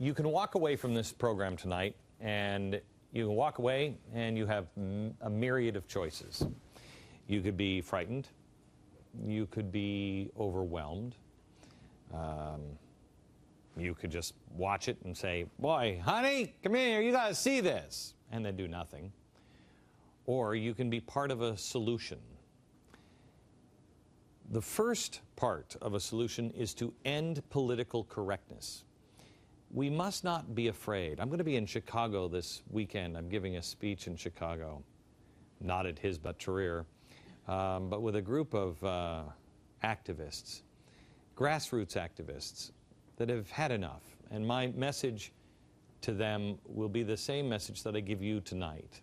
You can walk away from this program tonight, and you can walk away and you have a myriad of choices. You could be frightened. You could be overwhelmed. You could just watch it and say, boy, honey, come here, you got to see this, and then do nothing. Or you can be part of a solution. The first part of a solution is to end political correctness. We must not be afraid. I'm going to be in Chicago this weekend. I'm giving a speech in Chicago, not at his but Tahrir, but with a group of activists, grassroots activists that have had enough. And my message to them will be the same message that I give you tonight.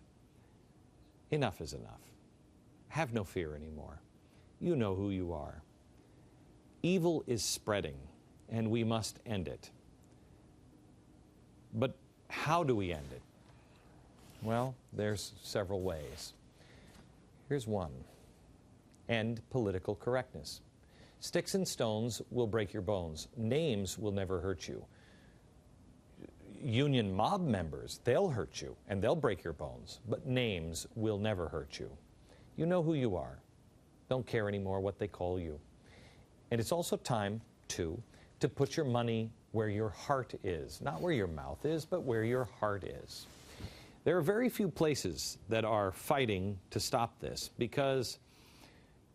Enough is enough. Have no fear anymore. You know who you are. Evil is spreading, and we must end it. But how do we end it? Well, there's several ways. Here's one. End political correctness. Sticks and stones will break your bones. Names will never hurt you. Union mob members, they'll hurt you, and they'll break your bones. But names will never hurt you. You know who you are. Don't care anymore what they call you. And it's also time, too, to put your money where your heart is. Not where your mouth is, but where your heart is. There are very few places that are fighting to stop this because,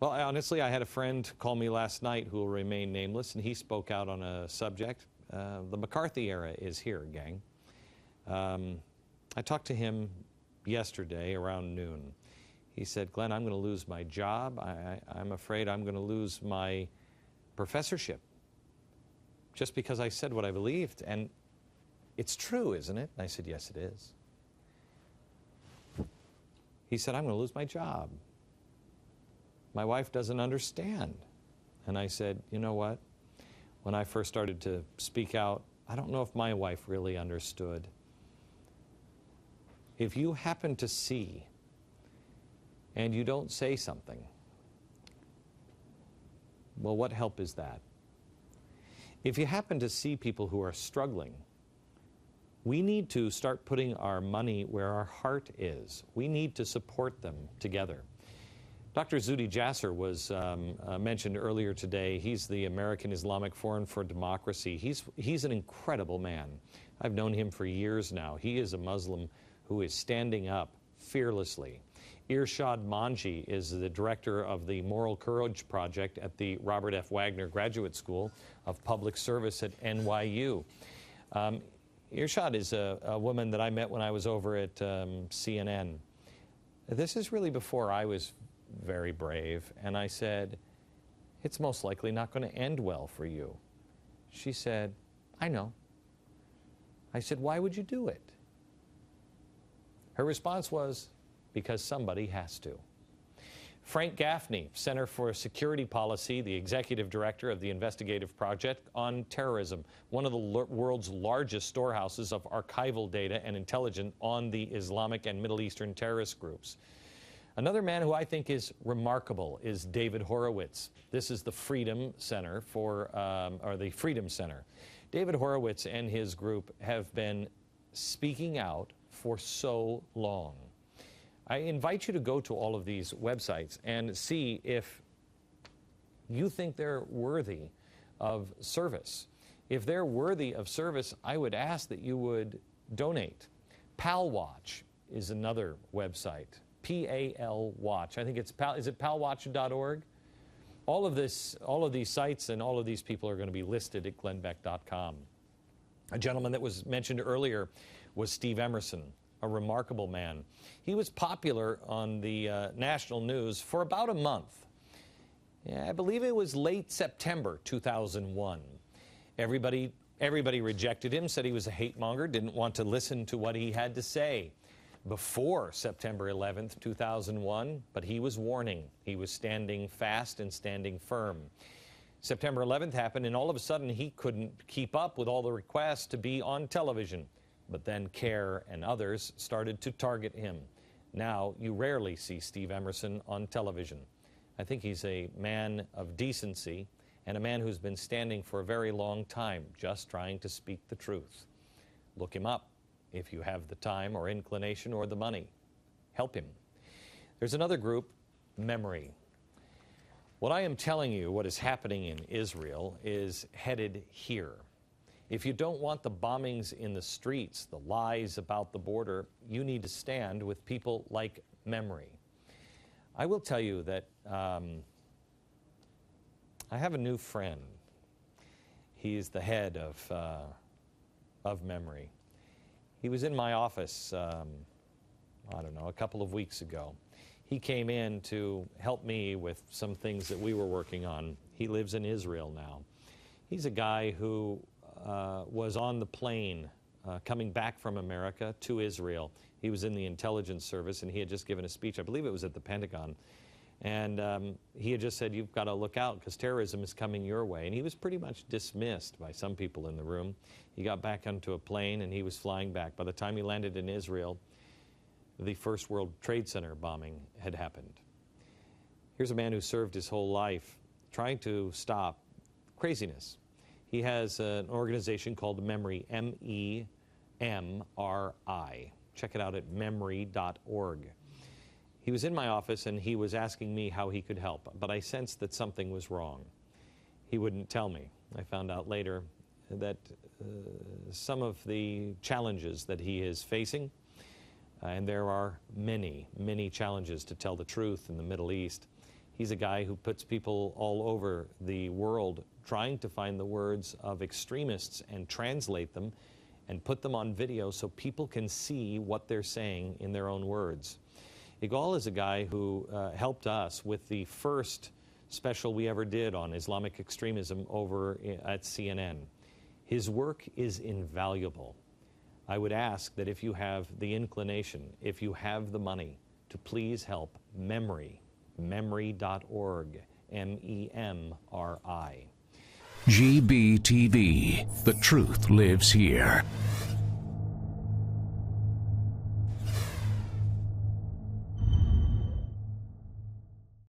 well, honestly, I had a friend call me last night who will remain nameless, and he spoke out on a subject. The McCarthy era is here, gang. I talked to him yesterday around noon. He said, Glenn, I'm going to lose my job. I'm afraid I'm going to lose my professorship just because I said what I believed. And it's true, isn't it? And I said, yes, it is. He said, I'm going to lose my job. My wife doesn't understand. And I said, you know what? When I first started to speak out, I don't know if my wife really understood. If you happen to see and you don't say something, well, what help is that? If you happen to see people who are struggling, we need to start putting our money where our heart is. We need to support them together. Dr. Zuhdi Jasser was mentioned earlier today. He's the American Islamic Forum for Democracy. He's an incredible man. I've known him for years now. He is a Muslim who is standing up fearlessly. Irshad Manji is the director of the Moral Courage Project at the Robert F. Wagner Graduate School of Public Service at NYU. Irshad is a woman that I met when I was over at CNN. This is really before I was very brave, and I said, it's most likely not going to end well for you. She said, I know. I said, why would you do it? Her response was, because somebody has to. Frank Gaffney, Center for Security Policy, the executive director of the Investigative Project on Terrorism, one of the world's largest storehouses of archival data and intelligence on the Islamic and Middle Eastern terrorist groups. Another man who I think is remarkable is David Horowitz. This is the Freedom Center or the Freedom Center. David Horowitz and his group have been speaking out for so long. I invite you to go to all of these websites and see if you think they're worthy of service. If they're worthy of service, I would ask that you would donate. PalWatch is another website. P-A-L Watch. I think it's is it palwatch.org? All of these sites and all of these people are going to be listed at glennbeck.com. A gentleman that was mentioned earlier was Steve Emerson, a remarkable man. He was popular on the national news for about a month. Yeah, I believe it was late September 2001. Everybody rejected him, said he was a hate monger, didn't want to listen to what he had to say before September 11th, 2001, but he was warning. He was standing fast and standing firm. September 11th happened, and all of a sudden he couldn't keep up with all the requests to be on television. But then CARE and others started to target him. Now you rarely see Steve Emerson on television. I think he's a man of decency and a man who's been standing for a very long time, just trying to speak the truth. Look him up if you have the time or inclination or the money. Help him. There's another group, Memory. What I am telling you, what is happening in Israel, is headed here. If you don't want the bombings in the streets, the lies about the border, you need to stand with people like Memory. I will tell you that I have a new friend. He's the head of Memory. He was in my office, I don't know, a couple of weeks ago. He came in to help me with some things that we were working on. He lives in Israel now. He's a guy who was on the plane coming back from America to Israel. He was in the intelligence service, and he had just given a speech. I believe it was at the Pentagon. And he had just said, you've got to look out because terrorism is coming your way. And he was pretty much dismissed by some people in the room. He got back onto a plane, and he was flying back. By the time he landed in Israel, the First World Trade Center bombing had happened. Here's a man who served his whole life trying to stop craziness. He has an organization called Memory, M-E-M-R-I. Check it out at memory.org. He was in my office, and he was asking me how he could help, but I sensed that something was wrong. He wouldn't tell me. I found out later that some of the challenges that he is facing, and there are many, many challenges, to tell the truth, in the Middle East. He's a guy who puts people all over the world trying to find the words of extremists and translate them and put them on video so people can see what they're saying in their own words. Igal is a guy who helped us with the first special we ever did on Islamic extremism over at CNN. His work is invaluable. I would ask that if you have the inclination, if you have the money, to please help Memory, memory.org, M-E-M-R-I. GBTV, the truth lives here.